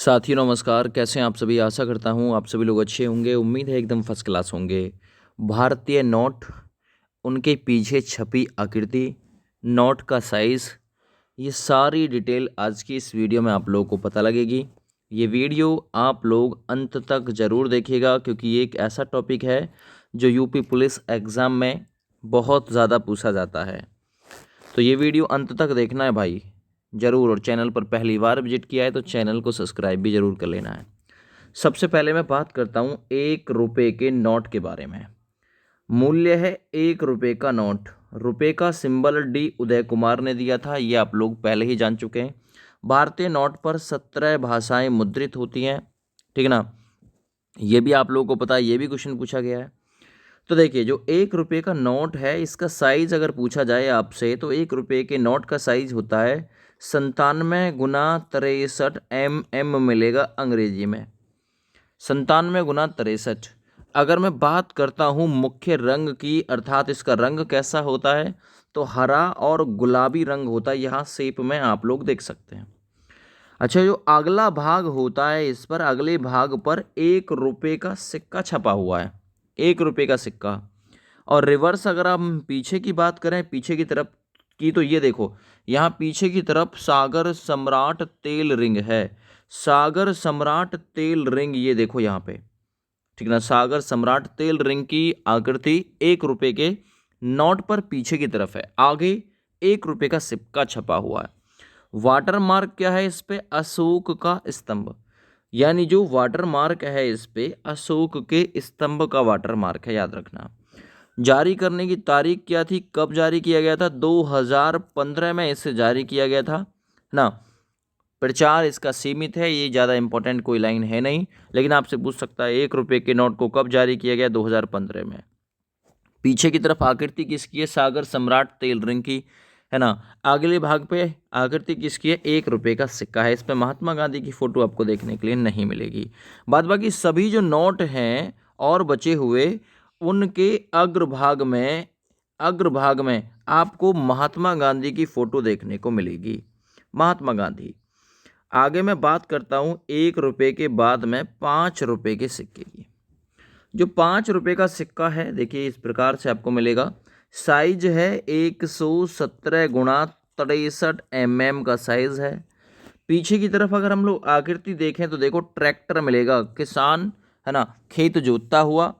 साथियों नमस्कार, कैसे हैं आप सभी। आशा करता हूँ आप सभी लोग अच्छे होंगे। उम्मीद है एकदम फर्स्ट क्लास होंगे। भारतीय नोट, उनके पीछे छपी आकृति, नोट का साइज़, ये सारी डिटेल आज की इस वीडियो में आप लोगों को पता लगेगी। ये वीडियो आप लोग अंत तक ज़रूर देखिएगा क्योंकि ये एक ऐसा टॉपिक है जो यूपी पुलिस एग्ज़ाम में बहुत ज़्यादा पूछा जाता है। तो ये वीडियो अंत तक देखना है भाई ज़रूर, और चैनल पर पहली बार विजिट किया है तो चैनल को सब्सक्राइब भी ज़रूर कर लेना है। सबसे पहले मैं बात करता हूँ 1 रुपये के नोट के बारे में। मूल्य है 1 रुपये का नोट। रुपये का सिंबल डी उदय कुमार ने दिया था, ये आप लोग पहले ही जान चुके हैं। भारतीय नोट पर 17 भाषाएं मुद्रित होती हैं, ठीक है ना। ये भी आप लोगों को पता है, ये भी क्वेश्चन पूछा गया है। तो देखिए, जो 1 रुपये का नोट है इसका साइज अगर पूछा जाए आपसे तो 1 रुपये के नोट का साइज होता है 97 × 63 mm मिलेगा अंग्रेजी में। 97 × 63। अगर मैं बात करता हूँ मुख्य रंग की, अर्थात इसका रंग कैसा होता है, तो हरा और गुलाबी रंग होता है। यहाँ शेप में आप लोग देख सकते हैं। अच्छा, जो अगला भाग होता है इस पर, अगले भाग पर 1 रुपये का सिक्का छपा हुआ है, 1 रुपये का सिक्का। और रिवर्स अगर हम पीछे की बात करें, पीछे की तरफ की, तो ये देखो यहाँ पीछे की तरफ सागर सम्राट तेल रिंग है। सागर सम्राट तेल रिंग, ये देखो यहाँ पे, ठीक ना। सागर सम्राट तेल रिंग की आकृति 1 रुपये के नोट पर पीछे की तरफ है, आगे 1 रुपये का सिक्का छपा हुआ है। वाटर मार्क क्या है इस पे? अशोक का स्तंभ। यानी जो वाटर मार्क है इस पे अशोक के स्तंभ का वाटर मार्क है, याद रखना। जारी करने की तारीख क्या थी, कब जारी किया गया था? 2015 में इसे जारी किया गया था ना। प्रचार इसका सीमित है, ये ज़्यादा इंपॉर्टेंट कोई लाइन है नहीं, लेकिन आपसे पूछ सकता है 1 रुपये के नोट को कब जारी किया गया? 2015 में। पीछे की तरफ आकृति किसकी है? सागर सम्राट तेल रिंग की, है ना। अगले भाग पे आकृति किसकी है? 1 रुपये का सिक्का है। इस पे महात्मा गांधी की फोटो आपको देखने के लिए नहीं मिलेगी। बाद बाकी सभी जो नोट हैं और बचे हुए, उनके अग्रभाग में आपको महात्मा गांधी की फोटो देखने को मिलेगी, महात्मा गांधी। आगे मैं बात करता हूँ 1 रुपये के बाद में 5 रुपये के सिक्के की। जो 5 रुपये का सिक्का है, देखिए इस प्रकार से आपको मिलेगा। साइज है 117 × 63 mm का साइज है। पीछे की तरफ अगर हम लोग आकृति देखें तो देखो ट्रैक्टर मिलेगा, किसान, है ना, खेत जोतता हुआ।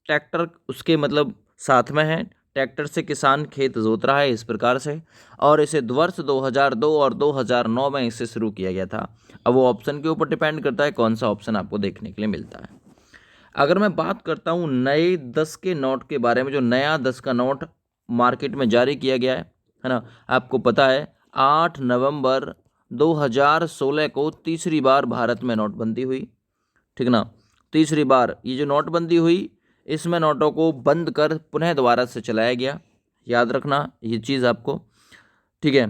ट्रैक्टर उसके मतलब साथ में है, ट्रैक्टर से किसान खेत जोत रहा है, इस प्रकार से। और इसे वर्ष 2002 और 2009 में इसे शुरू किया गया था। अब वो ऑप्शन के ऊपर डिपेंड करता है कौन सा ऑप्शन आपको देखने के लिए मिलता है। अगर मैं बात करता हूँ नए 10 के नोट के बारे में, जो नया 10 का नोट मार्केट में जारी किया गया है ना। आपको पता है 8 नवंबर 2016 को तीसरी बार भारत में नोटबंदी हुई, ठीक ना। तीसरी बार ये जो नोटबंदी हुई, इसमें नोटों को बंद कर पुनः दोबारा से चलाया गया, याद रखना ये चीज़ आपको, ठीक है।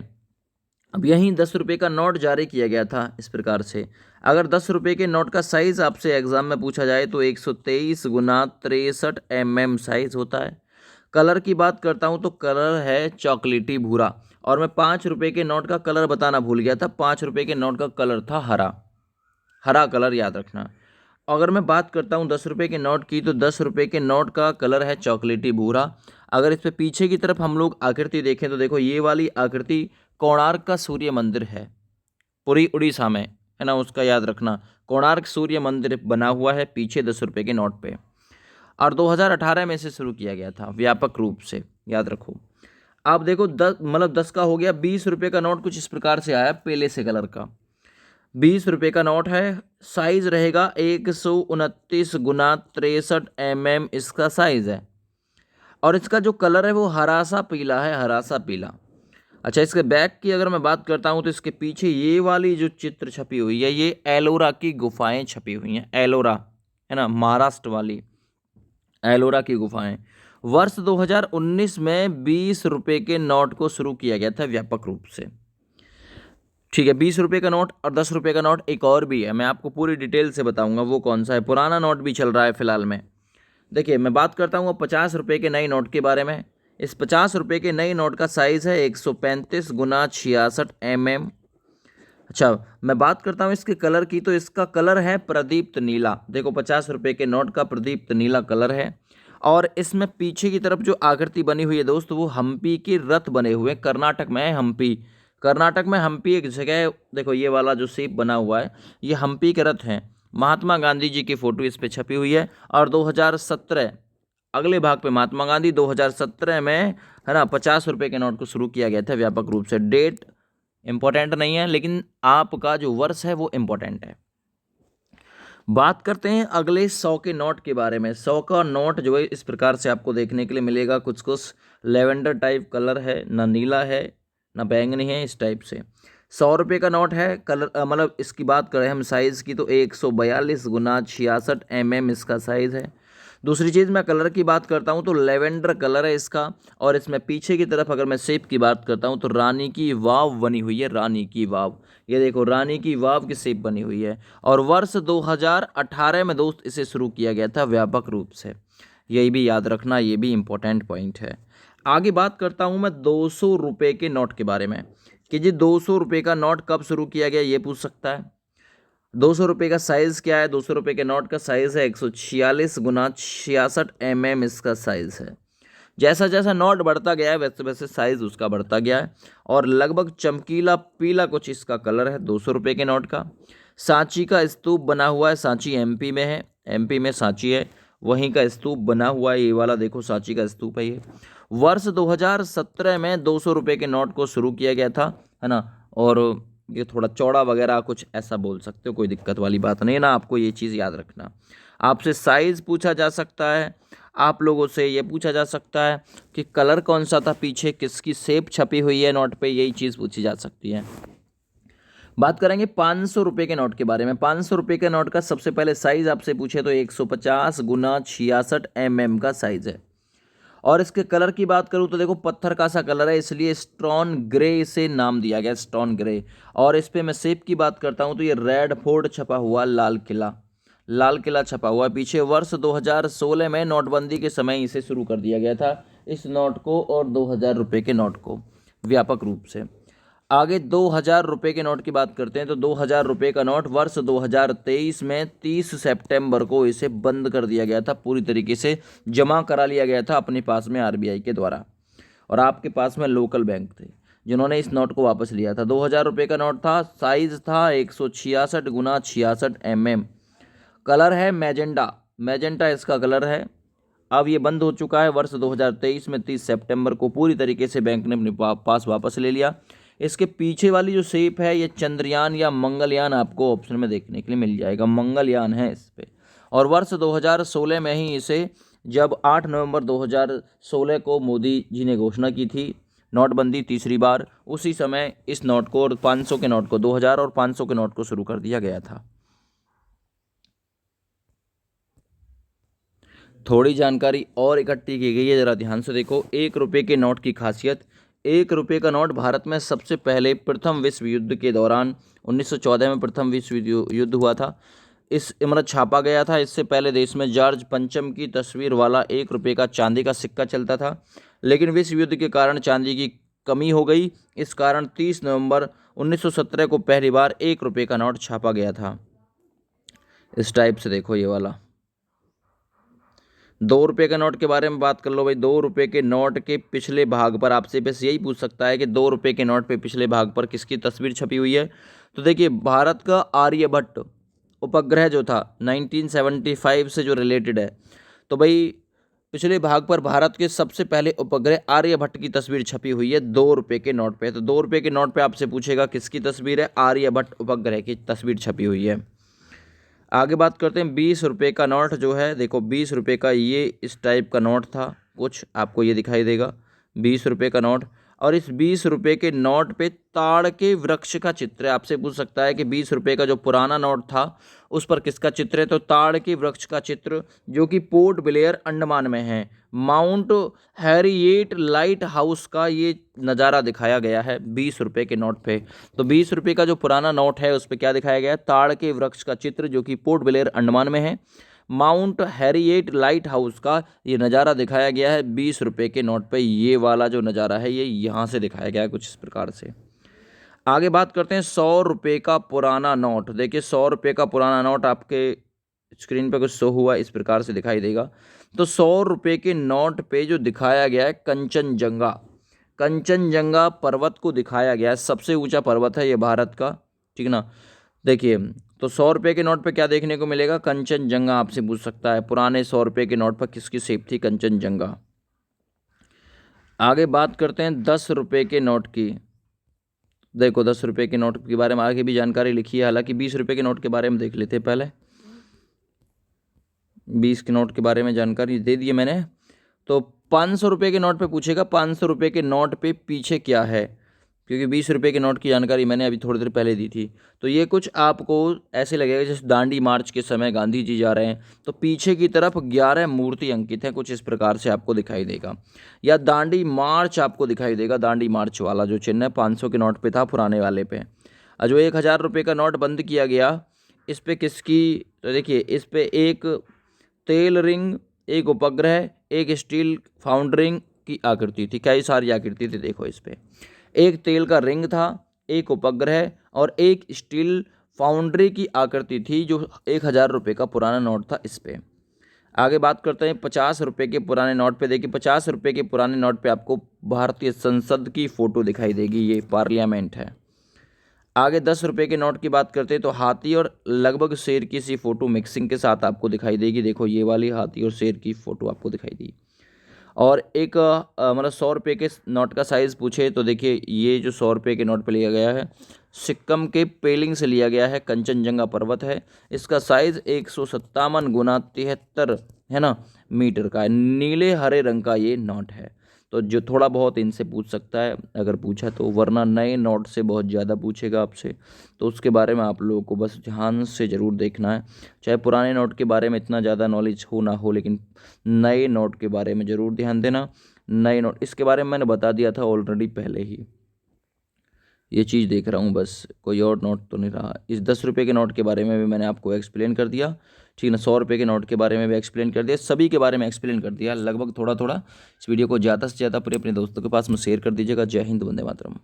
अब यहीं 10 रुपये का नोट जारी किया गया था इस प्रकार से। अगर 10 रुपये के नोट का साइज़ आपसे एग्जाम में पूछा जाए तो 123 × 63 mm साइज होता है। कलर की बात करता हूँ तो कलर है चॉकलेटी भूरा। और मैं 5 रुपये के नोट का कलर बताना भूल गया था, 5 रुपये के नोट का कलर था हरा, हरा कलर, याद रखना। अगर मैं बात करता हूँ 10 रुपये के नोट की, तो 10 रुपये के नोट का कलर है चॉकलेटी भूरा। अगर इस पे पीछे की तरफ हम लोग आकृति देखें तो देखो ये वाली आकृति कोणार्क का सूर्य मंदिर है, पूरी उड़ीसा में, है ना, उसका याद रखना। कोणार्क सूर्य मंदिर बना हुआ है पीछे 10 रुपये के नोट पे। और 2018 में इसे शुरू किया गया था व्यापक रूप से, याद रखो। आप देखो 10 का हो गया। 20 रुपये का नोट कुछ इस प्रकार से आया, पेले से कलर का। 20 रुपये का नोट है, साइज रहेगा 129 × 63 mm इसका साइज है। और इसका जो कलर है वो हरा सा पीला है, हरा सा पीला। अच्छा, इसके बैक की अगर मैं बात करता हूँ तो इसके पीछे ये वाली जो चित्र छपी हुई है, ये एलोरा की गुफाएं छपी हुई हैं, एलोरा, है ना, महाराष्ट्र वाली एलोरा की गुफाएं। वर्ष 2019 में 20 रुपये के नोट को शुरू किया गया था व्यापक रूप से, ठीक है। 20 रुपये का नोट और 10 रुपये का नोट एक और भी है, मैं आपको पूरी डिटेल से बताऊंगा वो कौन सा है। पुराना नोट भी चल रहा है फिलहाल में। देखिए, मैं बात करता हूँ 50 रुपये के नए नोट के बारे में। इस 50 रुपये के नए नोट का साइज़ है 135 × 66 mm, अच्छा, मैं बात करता हूँ इसके कलर की, तो इसका कलर है प्रदीप्त नीला। देखो 50 रुपए के नोट का प्रदीप्त नीला कलर है। और इसमें पीछे की तरफ जो आकृति बनी हुई है दोस्त, वो हम्पी के रथ बने हुए हैं। कर्नाटक में है हम्पी। कर्नाटक में हम्पी एक जगह है। देखो ये वाला जो शेप बना हुआ है, ये हम्पी के रथ हैं। महात्मा गांधी जी की फोटो इस पे छपी हुई है। और 2017 अगले भाग पे महात्मा गांधी 2017 में, है ना, 50 रुपए के नोट को शुरू किया गया था व्यापक रूप से। डेट इंपॉर्टेंट नहीं है, लेकिन आपका जो वर्ष है वो इंपॉर्टेंट है। बात करते हैं अगले 100 के नोट के बारे में। 100 का नोट जो है इस प्रकार से आपको देखने के लिए मिलेगा। कुछ कुछ लेवेंडर टाइप कलर है, ना नीला है ना बैंगनी है, इस टाइप से 100 रुपये का नोट है। कलर मतलब इसकी बात करें हम साइज़ की, तो 142 × 66 mm इसका साइज़ है। दूसरी चीज़ मैं कलर की बात करता हूँ तो लेवेंडर कलर है इसका। और इसमें पीछे की तरफ अगर मैं शेप की बात करता हूँ तो रानी की वाव बनी हुई है, रानी की वाव। ये देखो रानी की वाव की शेप बनी हुई है। और वर्ष 2018 में दोस्त इसे शुरू किया गया था व्यापक रूप से। यही भी याद रखना, ये भी इम्पोर्टेंट पॉइंट है। आगे बात करता हूँ मैं 200 रुपये के नोट के बारे में, कि जी 200 रुपये का नोट कब शुरू किया गया, ये पूछ सकता है। 200 रुपये का साइज़ क्या है? 200 रुपये के नोट का साइज़ है 146 × 66 mm इसका साइज़ है। जैसा जैसा नोट बढ़ता गया है वैसे वैसे साइज़ उसका बढ़ता गया है। और लगभग चमकीला पीला कुछ इसका कलर है 200 रुपये के नोट का। सांची का स्तूप बना हुआ है, सांची एमपी में है, एमपी में सांची है, वहीं का स्तूप बना हुआ है। ये वाला देखो सांची का स्तूप है ये। वर्ष 2017 में 200 रुपये के नोट को शुरू किया गया था, है ना। और ये थोड़ा चौड़ा वगैरह कुछ ऐसा बोल सकते हो, कोई दिक्कत वाली बात नहीं है ना। आपको ये चीज़ याद रखना। आपसे साइज़ पूछा जा सकता है, आप लोगों से ये पूछा जा सकता है कि कलर कौन सा था, पीछे किसकी शेप छपी हुई है नोट पे, यही चीज़ पूछी जा सकती है। बात करेंगे 500 रुपये के नोट के बारे में। 500 रुपये के नोट का सबसे पहले साइज़ आपसे पूछे तो 150 × 66 mm का साइज़ है। और इसके कलर की बात करूँ तो देखो पत्थर का सा कलर है, इसलिए स्टोन ग्रे इसे नाम दिया गया, स्टोन ग्रे। और इस पे मैं शेप की बात करता हूँ तो ये रेड फोर्ट छपा हुआ, लाल किला, लाल किला छपा हुआ पीछे। वर्ष 2016 में नोटबंदी के समय इसे शुरू कर दिया गया था, इस नोट को और 2000 रुपये के नोट को व्यापक रूप से। आगे 2000 रुपये के नोट की बात करते हैं तो 2000 रुपये का नोट वर्ष 2023 में 30 सितंबर को इसे बंद कर दिया गया था, पूरी तरीके से जमा करा लिया गया था अपने पास में आरबीआई के द्वारा। और आपके पास में लोकल बैंक थे जिन्होंने इस नोट को वापस लिया था। 2000 रुपये का नोट था, साइज था 166 × 66 mm। कलर है मैजेंडा, मैजेंटा इसका कलर है। अब ये बंद हो चुका है वर्ष 2023 में 30 सितंबर को, पूरी तरीके से बैंक ने अपने पास वापस ले लिया। इसके पीछे वाली जो शेप है ये चंद्रयान या मंगलयान आपको ऑप्शन में देखने के लिए मिल जाएगा, मंगलयान है इस पे। और वर्ष 2016 में ही इसे, जब 8 नवंबर 2016 को मोदी जी ने घोषणा की थी नोटबंदी तीसरी बार, उसी समय इस नोट को और 500 के नोट को, 2000 और 500 के नोट को शुरू कर दिया गया था। थोड़ी जानकारी और इकट्ठी की गई है, जरा ध्यान से देखो। 1 रुपये के नोट की खासियत। 1 रुपये का नोट भारत में सबसे पहले प्रथम विश्व युद्ध के दौरान 1914 में प्रथम विश्व युद्ध हुआ था, इस मतलब छापा गया था। इससे पहले देश में जॉर्ज पंचम की तस्वीर वाला 1 रुपये का चांदी का सिक्का चलता था, लेकिन विश्व युद्ध के कारण चांदी की कमी हो गई। इस कारण 30 नवंबर 1917 को पहली बार 1 रुपये का नोट छापा गया था। इस टाइप से देखो ये वाला। 2 रुपये के नोट के बारे में बात कर लो भाई। 2 रुपये के नोट के पिछले भाग पर आपसे बस यही पूछ सकता है कि 2 रुपये के नोट पे पिछले भाग पर किसकी तस्वीर छपी हुई है। तो देखिए भारत का आर्यभट्ट उपग्रह जो था 1975 से जो रिलेटेड है, तो भाई पिछले भाग पर भारत के सबसे पहले उपग्रह आर्यभट्ट की तस्वीर छपी हुई है 2 रुपये के नोट पे। तो 2 रुपये के नोट पे आपसे पूछेगा किसकी तस्वीर है, आर्यभट्ट उपग्रह की तस्वीर छपी हुई है। आगे बात करते हैं 20 रुपये का नोट जो है। देखो 20 रुपये का ये इस टाइप का नोट था, कुछ आपको ये दिखाई देगा 20 रुपये का नोट। और इस 20 रुपये के नोट पे ताड़ के वृक्ष का चित्र है। आपसे पूछ सकता है कि 20 रुपये का जो पुराना नोट था उस पर किसका चित्र है, तो ताड़ के वृक्ष का चित्र, जो कि पोर्ट ब्लेयर अंडमान में है। माउंट हैरिएट लाइट हाउस का ये नज़ारा दिखाया गया है 20 रुपये के नोट पे। तो 20 रुपये का जो पुराना नोट है उस पर क्या दिखाया गया है, ताड़ के वृक्ष का चित्र, जो कि पोर्ट ब्लेयर अंडमान में है। माउंट हैरिएट लाइट हाउस का ये नज़ारा दिखाया गया है 20 रुपये के नोट पे। ये वाला जो नज़ारा है ये यहाँ से दिखाया गया है कुछ इस प्रकार से। आगे बात करते हैं 100 रुपये का पुराना नोट। देखिए 100 रुपये का पुराना नोट आपके स्क्रीन पे कुछ शो हुआ इस प्रकार से दिखाई देगा। तो 100 रुपये के नोट पे जो दिखाया गया है कंचनजंगा, कंचनजंगा पर्वत को दिखाया गया है। सबसे ऊंचा पर्वत है ये भारत का, ठीक ना। देखिए तो 100 रुपये के नोट पे क्या देखने को मिलेगा, कंचनजंगा आपसे पूछ सकता है। पुराने 100 रुपये के नोट पर किसकी शेप थी, कंचनजंगा। आगे बात करते हैं 10 रुपये के नोट की। देखो 10 रुपये के नोट के बारे में आगे भी जानकारी लिखी है, हालांकि 20 रुपये के नोट के बारे में देख लेते हैं पहले। 20 के नोट के बारे में जानकारी दे दी है मैंने। तो 500 रुपये के नोट पे पूछेगा 500 रुपये के नोट पे पीछे क्या है, क्योंकि 20 रुपये के नोट की जानकारी मैंने अभी थोड़ी देर पहले दी थी। तो ये कुछ आपको ऐसे लगेगा जैसे दांडी मार्च के समय गांधी जी जा रहे हैं, तो पीछे की तरफ 11 मूर्ति अंकित है, कुछ इस प्रकार से आपको दिखाई देगा। या दांडी मार्च आपको दिखाई देगा, दांडी मार्च वाला जो चिन्ह है 500 के नोट पे था पुराने वाले पे। और जो 1000 रुपये का नोट बंद किया गया, इस पे किसकी, तो देखिए इस पे एक तेल रिंग, एक उपग्रह, एक स्टील फाउंडरिंग की आकृति थी। कई सारी आकृति थी, देखो इस पे एक तेल का रिंग था, एक उपग्रह और एक स्टील फाउंड्री की आकृति थी, जो 1000 रुपये का पुराना नोट था इस पे। आगे बात करते हैं 50 रुपये के पुराने नोट पे। देखिए 50 रुपये के पुराने नोट पे आपको भारतीय संसद की फ़ोटो दिखाई देगी, ये पार्लियामेंट है। आगे 10 रुपये के नोट की बात करते हैं तो हाथी और लगभग शेर की सी फोटो मिक्सिंग के साथ आपको दिखाई देगी। देखो ये वाली हाथी और शेर की फ़ोटो आपको दिखाई दी। और एक मतलब 100 रुपये के नोट का साइज़ पूछे तो देखिए ये जो 100 रुपये के नोट पे लिया गया है सिक्किम के पेलिंग से लिया गया है, कंचनजंगा पर्वत है। इसका साइज़ 157 × 73 है ना मीटर का है। नीले हरे रंग का ये नोट है। तो जो थोड़ा बहुत इनसे पूछ सकता है अगर पूछा तो, वरना नए नोट से बहुत ज़्यादा पूछेगा आपसे। तो उसके बारे में आप लोगों को बस ध्यान से ज़रूर देखना है। चाहे पुराने नोट के बारे में इतना ज़्यादा नॉलेज हो ना हो, लेकिन नए नोट के बारे में ज़रूर ध्यान देना। नए नोट इसके बारे में मैंने बता दिया था ऑलरेडी पहले ही, ये चीज़ देख रहा हूँ बस, कोई और नोट तो नहीं रहा। इस 10 रुपये के नोट के बारे में भी मैंने आपको एक्सप्लेन कर दिया, ठीक ना। 100 रुपये के नोट के बारे में भी एक्सप्लेन कर दिया, सभी के बारे में एक्सप्लेन कर दिया लगभग थोड़ा थोड़ा। इस वीडियो को ज़्यादा से ज़्यादा पूरे अपने दोस्तों के पास में शेयर कर दीजिएगा। जय हिंद, वंदे मातरम।